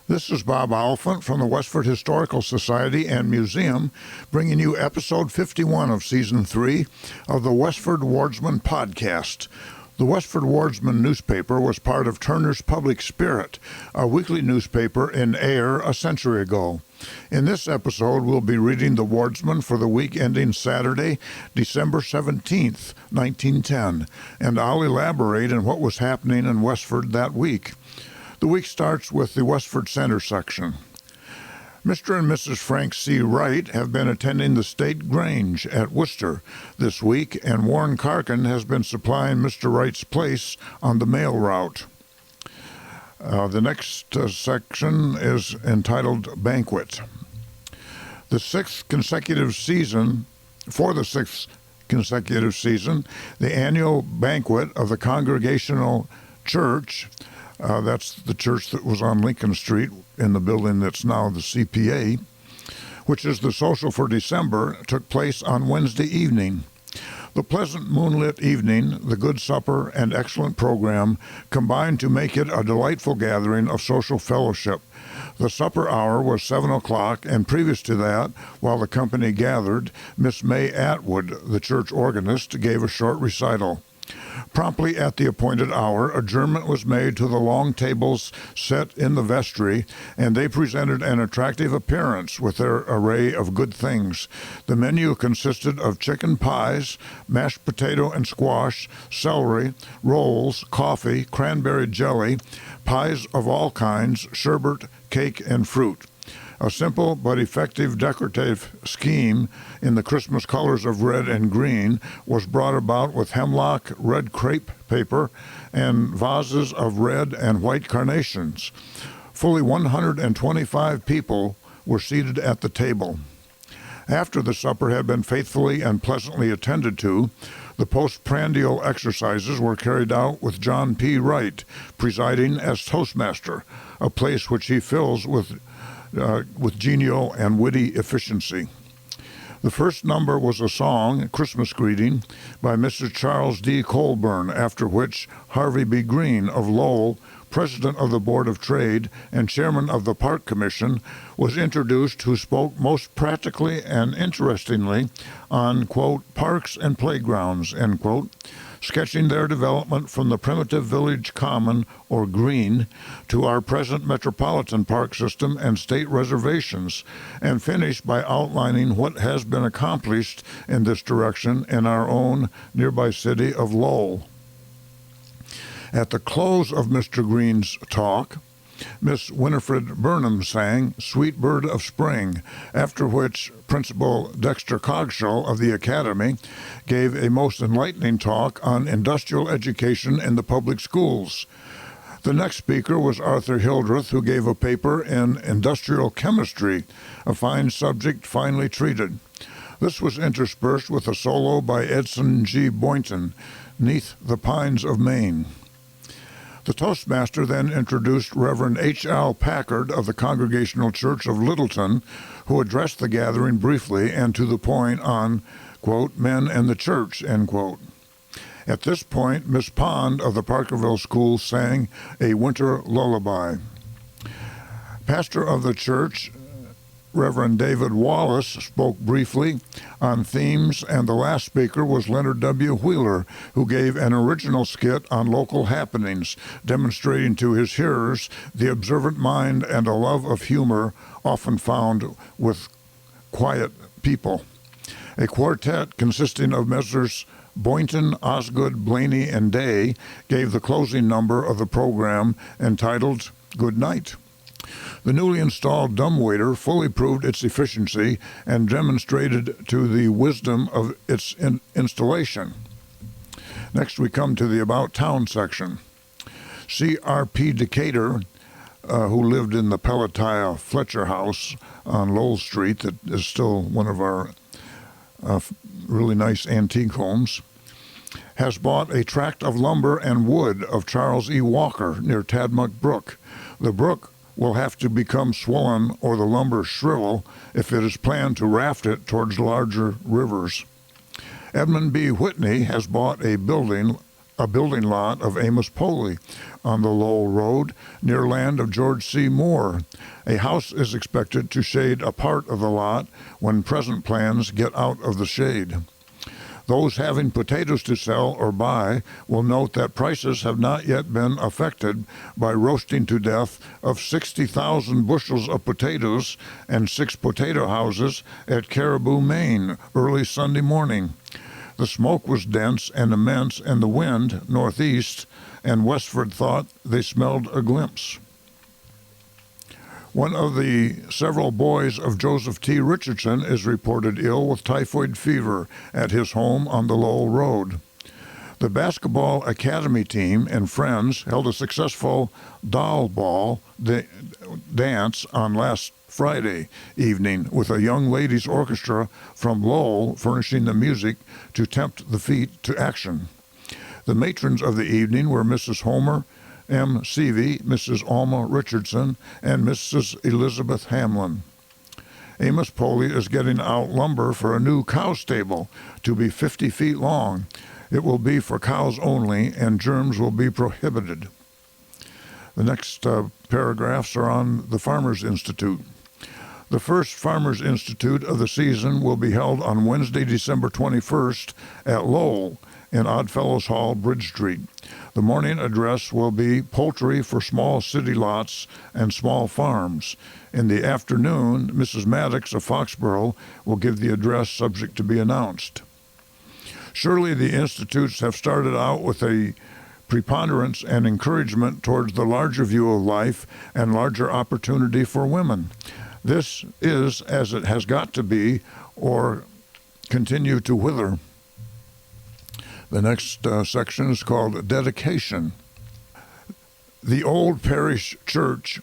This is Bob Oliphant from the Westford Historical Society and Museum, bringing you episode 51 of Season 3 of the Westford Wardsman podcast. The Westford Wardsman newspaper was part of Turner's Public Spirit, a weekly newspaper in Ayer a century ago. In this episode, we'll be reading the Wardsman for the week ending Saturday, December 17th, 1910, and I'll elaborate on what was happening in Westford that week. The week starts with the Westford Center section. Mr. and Mrs. Frank C. Wright have been attending the State Grange at Worcester this week, and Warren Carkin has been supplying Mr. Wright's place on the mail route. The next section is entitled Banquet. For the sixth consecutive season, the annual banquet of the Congregational Church, that's the church that was on Lincoln Street in the building that's now the CPA, which is the social for December, took place on Wednesday evening. The pleasant moonlit evening, the good supper, and excellent program combined to make it a delightful gathering of social fellowship. The supper hour was 7 o'clock, and previous to that, while the company gathered, Miss May Atwood, the church organist, gave a short recital. Promptly at the appointed hour, adjournment was made to the long tables set in the vestry, and they presented an attractive appearance with their array of good things. The menu consisted of chicken pies, mashed potato and squash, celery, rolls, coffee, cranberry jelly, pies of all kinds, sherbet, cake, and fruit. A simple but effective decorative scheme in the Christmas colors of red and green was brought about with hemlock, red crepe paper, and vases of red and white carnations. Fully 125 people were seated at the table. After the supper had been faithfully and pleasantly attended to, the postprandial exercises were carried out with John P. Wright presiding as Toastmaster, a place which he fills with genial and witty efficiency. The first number was a song, Christmas Greeting, by Mr. Charles D. Colburn, after which Harvey B. Green of Lowell, President of the Board of Trade and Chairman of the Park Commission, was introduced, who spoke most practically and interestingly on, quote, parks and playgrounds, end quote, sketching their development from the primitive village common, or green, to our present metropolitan park system and state reservations, and finished by outlining what has been accomplished in this direction in our own nearby city of Lowell. At the close of Mr. Green's talk, Miss Winifred Burnham sang Sweet Bird of Spring, after which Principal Dexter Coggeshall of the Academy gave a most enlightening talk on industrial education in the public schools. The next speaker was Arthur Hildreth, who gave a paper in industrial chemistry, a fine subject finely treated. This was interspersed with a solo by Edson G. Boynton, "'Neath the Pines of Maine." The Toastmaster then introduced Reverend H. L. Packard of the Congregational Church of Littleton, who addressed the gathering briefly and to the point on, quote, men and the church, end quote. At this point, Miss Pond of the Parkerville School sang a winter lullaby. Pastor of the church, Reverend David Wallace, spoke briefly on themes, and the last speaker was Leonard W. Wheeler, who gave an original skit on local happenings, demonstrating to his hearers the observant mind and a love of humor often found with quiet people. A quartet consisting of Messrs. Boynton, Osgood, Blaney, and Day gave the closing number of the program, entitled Good Night. The newly installed dumbwaiter fully proved its efficiency and demonstrated to the wisdom of its installation. Next, we come to the About Town section. C.R.P. Decatur, who lived in the Pelatiah Fletcher House on Lowell Street, that is still one of our really nice antique homes, has bought a tract of lumber and wood of Charles E. Walker near Tadmuck Brook. The brook will have to become swollen or the lumber shrivel if it is planned to raft it towards larger rivers. Edmund B. Whitney has bought a building a building lot of Amos Poley on the Lowell Road near land of George C. Moore. A house is expected to shade a part of the lot when present plans get out of the shade. Those having potatoes to sell or buy will note that prices have not yet been affected by roasting to death of 60,000 bushels of potatoes and 6 potato houses at Caribou, Maine, early Sunday morning. The smoke was dense and immense, and the wind, northeast, and Westford thought they smelled a glimpse. One of the several boys of Joseph T. Richardson is reported ill with typhoid fever at his home on the Lowell Road. The basketball academy team and friends held a successful doll ball dance on last Friday evening with a young ladies orchestra from Lowell furnishing the music to tempt the feet to action. The matrons of the evening were Mrs. Homer M. Seavey, Mrs. Alma Richardson, and Mrs. Elizabeth Hamlin. Amos Poley is getting out lumber for a new cow stable to be 50 feet long. It will be for cows only, and germs will be prohibited. The next paragraphs are on the Farmers Institute. The first Farmers Institute of the season will be held on Wednesday, December 21st at Lowell in Oddfellows Hall, Bridge Street. The morning address will be poultry for small city lots and small farms. In the afternoon, Mrs. Maddox of Foxborough will give the address subject to be announced. Surely the institutes have started out with a preponderance and encouragement towards the larger view of life and larger opportunity for women. This is as it has got to be or continue to wither. The next section is called Dedication. The old parish church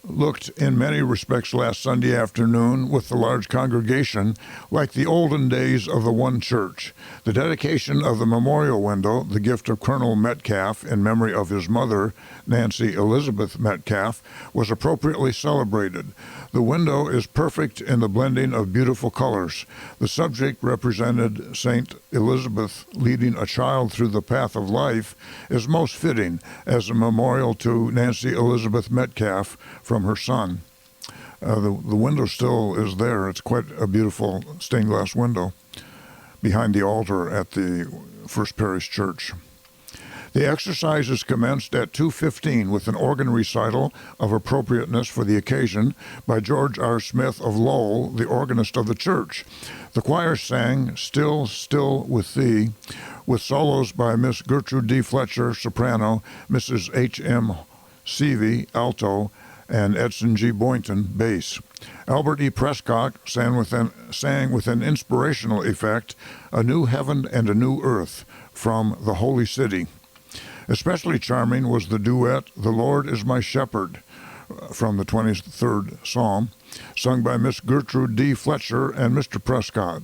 looked in many respects last Sunday afternoon with the large congregation like the olden days of the one church. The dedication of the memorial window, the gift of Colonel Metcalf in memory of his mother, Nancy Elizabeth Metcalf, was appropriately celebrated. The window is perfect in the blending of beautiful colors. The subject represented St. Elizabeth leading a child through the path of life is most fitting as a memorial to Nancy Elizabeth Metcalf from her son. The window still is there. It's quite a beautiful stained glass window behind the altar at the First Parish Church. The exercises commenced at 2:15 with an organ recital of appropriateness for the occasion by George R. Smith of Lowell, the organist of the church. The choir sang Still, Still with Thee, with solos by Miss Gertrude D. Fletcher, soprano, Mrs. H. M. Seavey, alto, and Edson G. Boynton, bass. Albert E. Prescott sang with an inspirational effect, A New Heaven and a New Earth, from The Holy City. Especially charming was the duet, The Lord is My Shepherd, from the 23rd Psalm, sung by Miss Gertrude D. Fletcher and Mr. Prescott.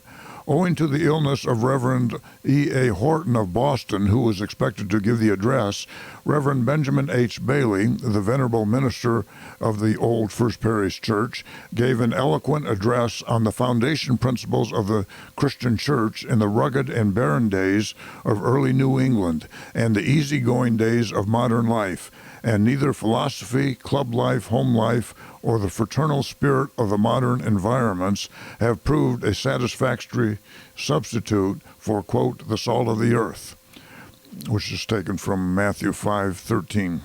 Owing to the illness of Reverend E.A. Horton of Boston, who was expected to give the address, Reverend Benjamin H. Bailey, the venerable minister of the old First Parish Church, gave an eloquent address on the foundation principles of the Christian Church in the rugged and barren days of early New England and the easygoing days of modern life. And neither philosophy, club life, home life, or the fraternal spirit of the modern environments have proved a satisfactory substitute for, quote, the salt of the earth, which is taken from Matthew 5:13.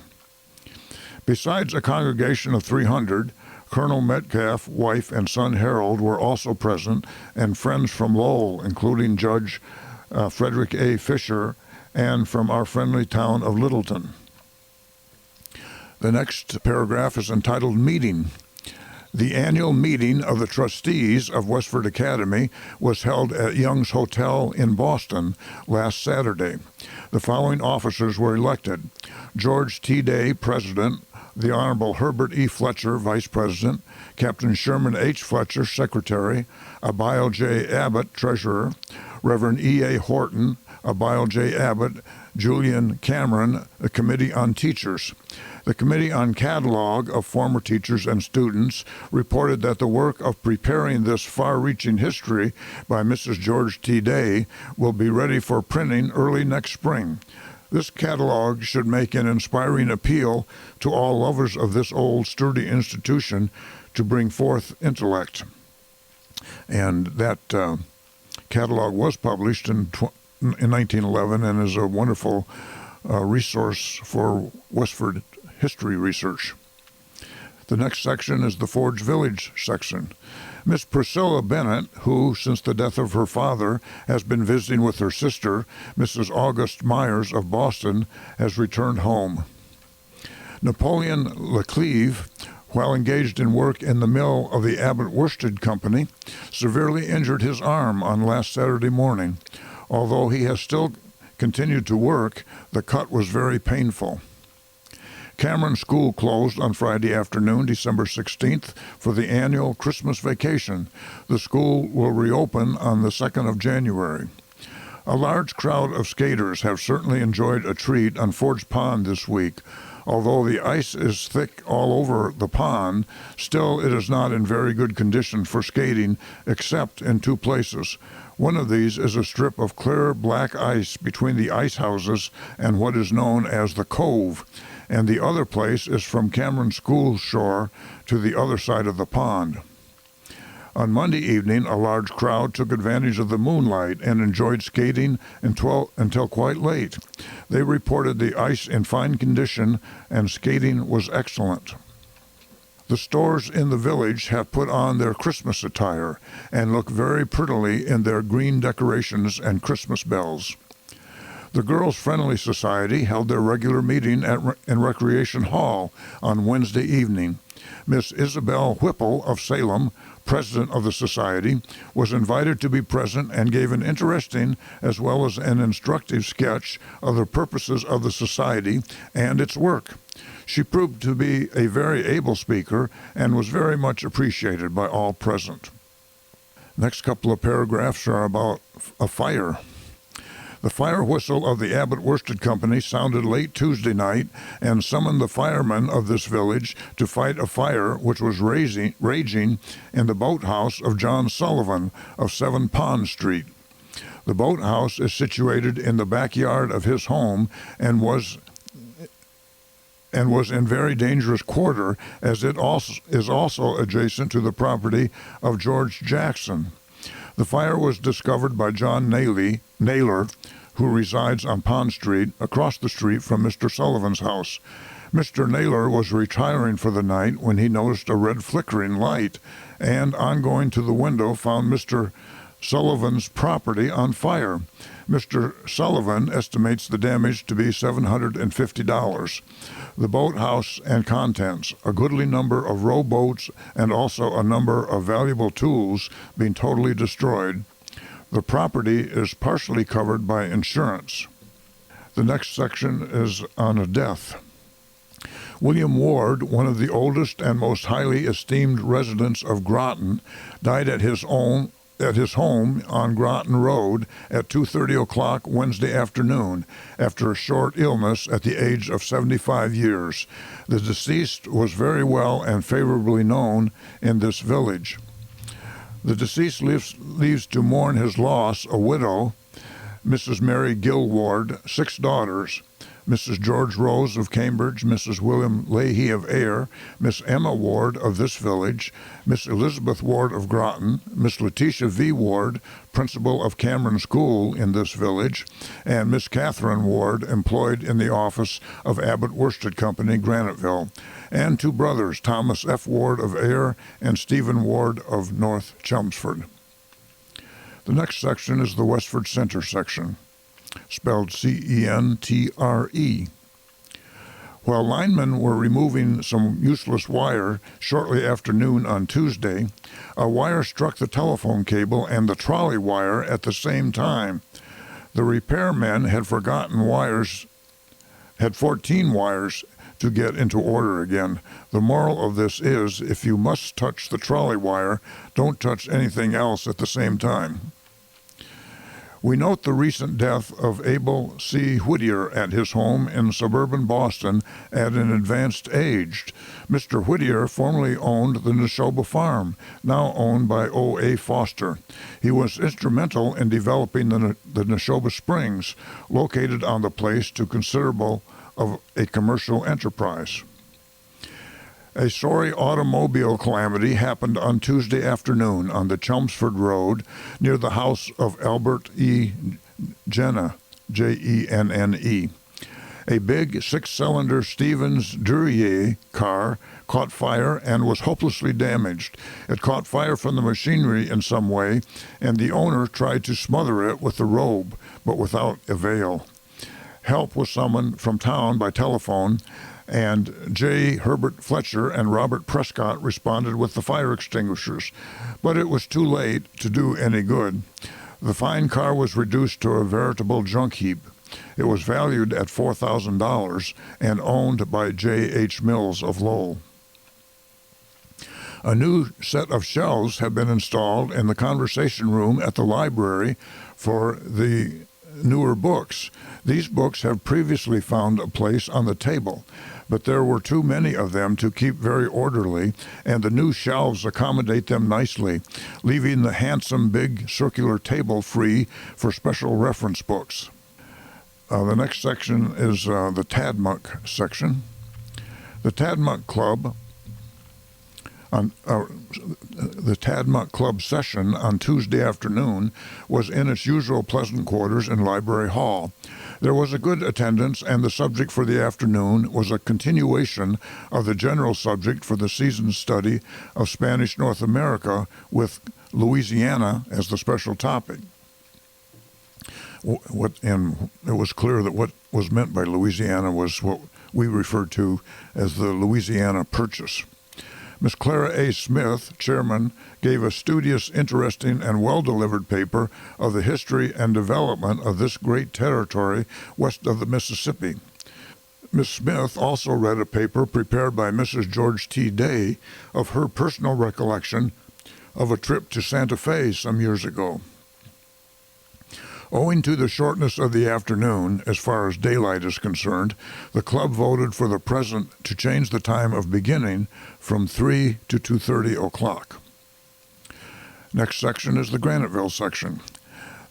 Besides a congregation of 300, Colonel Metcalf, wife, and son Harold were also present, and friends from Lowell, including Judge Frederick A. Fisher, and from our friendly town of Littleton. The next paragraph is entitled Meeting. The annual meeting of the trustees of Westford Academy was held at Young's Hotel in Boston last Saturday. The following officers were elected: George T. Day, President; the Honorable Herbert E. Fletcher, Vice President; Captain Sherman H. Fletcher, Secretary; Abiel J. Abbott, Treasurer; Reverend E. A. Horton, Abiel J. Abbott, Julian Cameron, a committee on teachers. The Committee on Catalog of Former Teachers and Students reported that the work of preparing this far-reaching history by Mrs. George T. Day will be ready for printing early next spring. This catalog should make an inspiring appeal to all lovers of this old, sturdy institution to bring forth intellect. And that catalog was published in 1911 and is a wonderful resource for Westford history research. The next section is the Forge Village section. Miss Priscilla Bennett, who, since the death of her father, has been visiting with her sister, Mrs. August Myers of Boston, has returned home. Napoleon Lecleve, while engaged in work in the mill of the Abbott Worsted Company, severely injured his arm on last Saturday morning. Although he has still continued to work, the cut was very painful. Cameron School closed on Friday afternoon, December 16th, for the annual Christmas vacation. The school will reopen on the 2nd of January. A large crowd of skaters have certainly enjoyed a treat on Forge Pond this week. Although the ice is thick all over the pond, still it is not in very good condition for skating, except in two places. One of these is a strip of clear black ice between the ice houses and what is known as the Cove, and the other place is from Cameron School shore to the other side of the pond. On Monday evening, a large crowd took advantage of the moonlight and enjoyed skating until quite late. They reported the ice in fine condition and skating was excellent. The stores in the village have put on their Christmas attire and look very prettily in their green decorations and Christmas bells. The Girls Friendly Society held their regular meeting in Recreation Hall on Wednesday evening. Miss Isabel Whipple of Salem, president of the society, was invited to be present and gave an interesting as well as an instructive sketch of the purposes of the society and its work. She proved to be a very able speaker and was very much appreciated by all present. Next couple of paragraphs are about a fire. The fire whistle of the Abbott Worsted Company sounded late Tuesday night and summoned the firemen of this village to fight a fire which was raging in the boathouse of John Sullivan of 7 Pond Street. The boathouse is situated in the backyard of his home and was in very dangerous quarter, as it is also adjacent to the property of George Jackson. The fire was discovered by John Naylor, who resides on Pond Street, across the street from Mr. Sullivan's house. Mr. Naylor was retiring for the night when he noticed a red flickering light, and on going to the window found Mr. Sullivan's property on fire. Mr. Sullivan estimates the damage to be $750. The boathouse and contents, a goodly number of rowboats, and also a number of valuable tools being totally destroyed. The property is partially covered by insurance. The next section is on a death. William Ward, one of the oldest and most highly esteemed residents of Groton, died at his home on Groton Road at 2:30 o'clock Wednesday afternoon after a short illness at the age of 75 years. The deceased was very well and favorably known in this village. The deceased leaves to mourn his loss a widow, Mrs. Mary Gill Ward, 6 daughters, Mrs. George Rose of Cambridge, Mrs. William Leahy of Ayer, Miss Emma Ward of this village, Miss Elizabeth Ward of Groton, Miss Letitia V. Ward, principal of Cameron School in this village, and Miss Catherine Ward, employed in the office of Abbott Worsted Company, Graniteville, and 2 brothers, Thomas F. Ward of Ayer and Stephen Ward of North Chelmsford. The next section is the Westford Center section, spelled C-E-N-T-R-E. While linemen were removing some useless wire shortly after noon on Tuesday, a wire struck the telephone cable and the trolley wire at the same time. The repairmen had 14 wires to get into order again. The moral of this is, if you must touch the trolley wire, don't touch anything else at the same time. We note the recent death of Abel C. Whittier at his home in suburban Boston at an advanced age. Mr. Whittier formerly owned the Neshoba Farm, now owned by O.A. Foster. He was instrumental in developing the Neshoba Springs, located on the place to considerable of a commercial enterprise. A sorry automobile calamity happened on Tuesday afternoon on the Chelmsford Road near the house of Albert E. Jenne, Jenne. A big six-cylinder Stevens Duryea car caught fire and was hopelessly damaged. It caught fire from the machinery in some way, and the owner tried to smother it with the robe, but without avail. Help was summoned from town by telephone, and J. Herbert Fletcher and Robert Prescott responded with the fire extinguishers, but it was too late to do any good. The fine car was reduced to a veritable junk heap. It was valued at $4,000 and owned by J. H. Mills of Lowell. A new set of shelves have been installed in the conversation room at the library for the newer books. These books have previously found a place on the table, but there were too many of them to keep very orderly, and the new shelves accommodate them nicely, leaving the handsome big circular table free for special reference books. The next section is the Tadmuck section. The Tadmuck Club the Tadmuck Club session on Tuesday afternoon was in its usual pleasant quarters in Library Hall. There was a good attendance, and the subject for the afternoon was a continuation of the general subject for the season's study of Spanish North America, with Louisiana as the special topic. And it was clear that what was meant by Louisiana was what we referred to as the Louisiana Purchase. Miss Clara A. Smith, chairman, gave a studious, interesting, and well-delivered paper of the history and development of this great territory west of the Mississippi. Miss Smith also read a paper prepared by Mrs. George T. Day of her personal recollection of a trip to Santa Fe some years ago. Owing to the shortness of the afternoon, as far as daylight is concerned, the club voted for the present to change the time of beginning from 3 to 2:30 o'clock. Next section is the Graniteville section.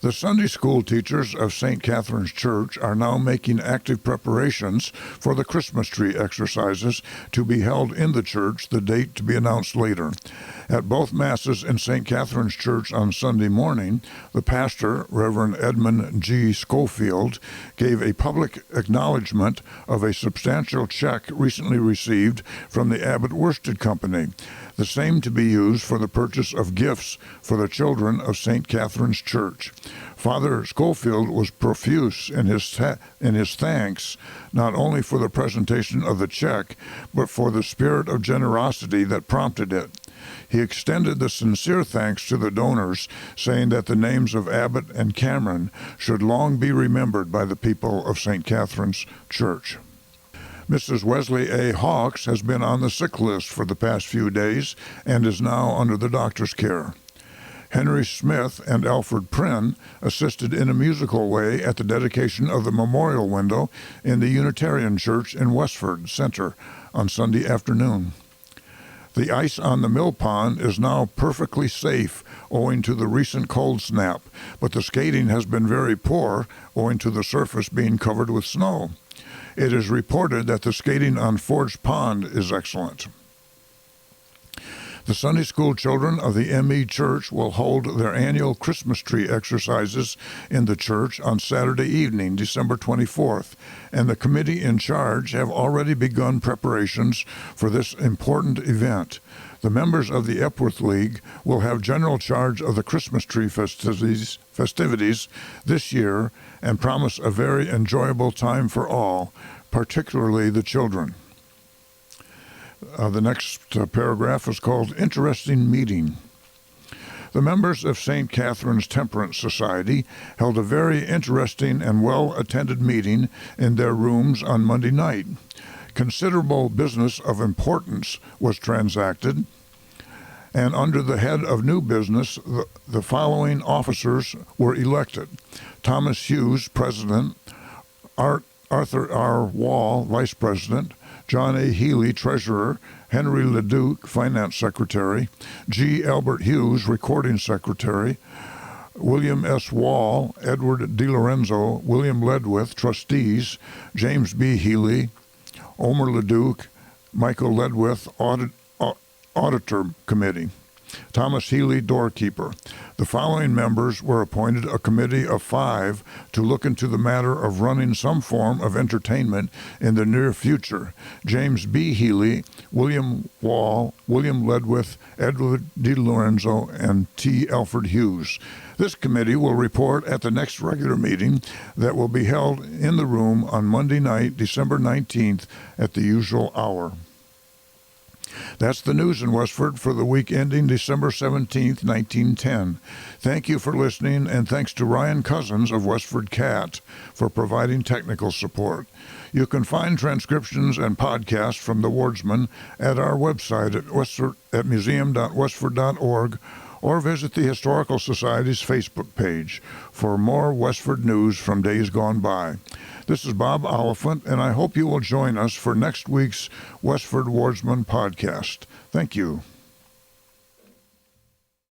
The Sunday school teachers of St. Catherine's Church are now making active preparations for the Christmas tree exercises to be held in the church, the date to be announced later. At both Masses in St. Catherine's Church on Sunday morning, the pastor, Reverend Edmund G. Schofield, gave a public acknowledgement of a substantial check recently received from the Abbott Worsted Company, the same to be used for the purchase of gifts for the children of St. Catherine's Church. Father Schofield was profuse in his thanks, not only for the presentation of the check, but for the spirit of generosity that prompted it. He extended the sincere thanks to the donors, saying that the names of Abbott and Cameron should long be remembered by the people of St. Catherine's Church. Mrs. Wesley A. Hawks has been on the sick list for the past few days and is now under the doctor's care. Henry Smith and Alfred Prynne assisted in a musical way at the dedication of the memorial window in the Unitarian Church in Westford Center on Sunday afternoon. The ice on the mill pond is now perfectly safe owing to the recent cold snap, but the skating has been very poor owing to the surface being covered with snow. It is reported that the skating on Forge Pond is excellent. The Sunday school children of the M.E. Church will hold their annual Christmas tree exercises in the church on Saturday evening, December 24th, and the committee in charge have already begun preparations for this important event. The members of the Epworth League will have general charge of the Christmas tree festivities this year and promise a very enjoyable time for all, particularly the children. The next paragraph is called Interesting Meeting. The members of St. Catherine's Temperance Society held a very interesting and well-attended meeting in their rooms on Monday night. Considerable business of importance was transacted, And under the head of new business, the following officers were elected: Thomas Hughes, President; Arthur R. Wall, Vice President; John A. Healy, Treasurer; Henry LeDuc, Finance Secretary; G. Albert Hughes, Recording Secretary; William S. Wall, Edward DiLorenzo, William Ledwith, Trustees; James B. Healy, Omer LeDuc, Michael Ledwith, Auditor Committee; Thomas Healy, Doorkeeper. The following members were appointed: a committee of 5 to look into the matter of running some form of entertainment in the near future: James B. Healy, William Wall, William Ledwith, Edward DiLorenzo, and T. Alfred Hughes. This committee will report at the next regular meeting that will be held in the room on Monday night, December 19th, at the usual hour. That's the news in Westford for the week ending December 17th, 1910. Thank you for listening, and thanks to Ryan Cousins of WestfordCAT for providing technical support. You can find transcriptions and podcasts from the Wardsman at our website at museum.westford.org, or visit the Historical Society's Facebook page for more Westford news from days gone by. This is Bob Oliphant, and I hope you will join us for next week's Westford Wardsman podcast. Thank you.